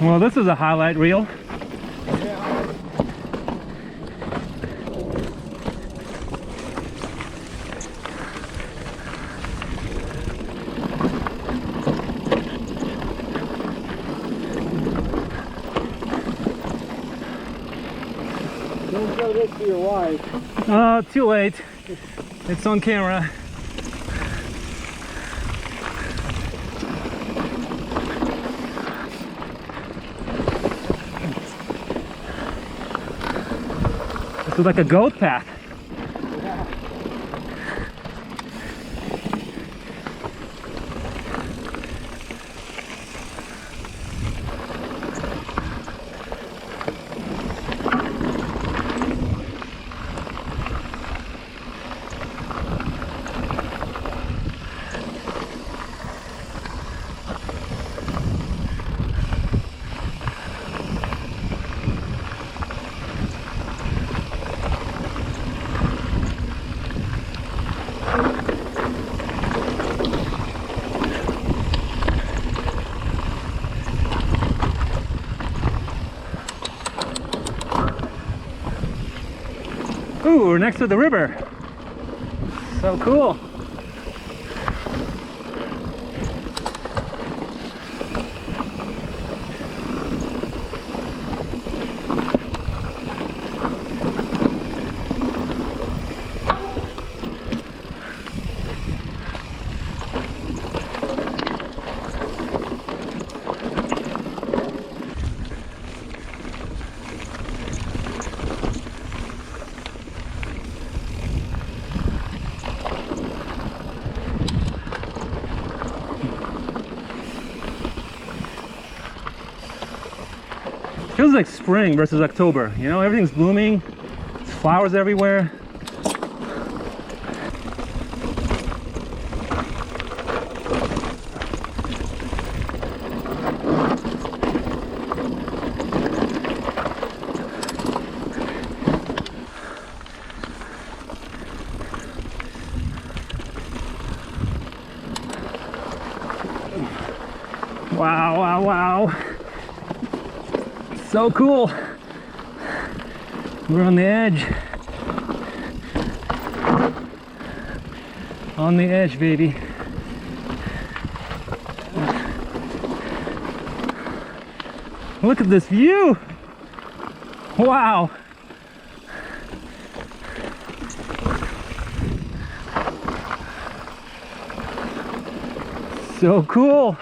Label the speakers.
Speaker 1: Well, this is a highlight reel.
Speaker 2: Yeah. Don't show this to your wife.
Speaker 1: Too late. It's on camera. This is like a goat path.
Speaker 2: Yeah.
Speaker 1: Ooh, we're next to the river. So cool. Feels like spring versus October. You know, everything's blooming. There's flowers everywhere. Wow, wow, wow. So cool. We're on the edge. On the edge, baby. Look at this view. Wow. So cool.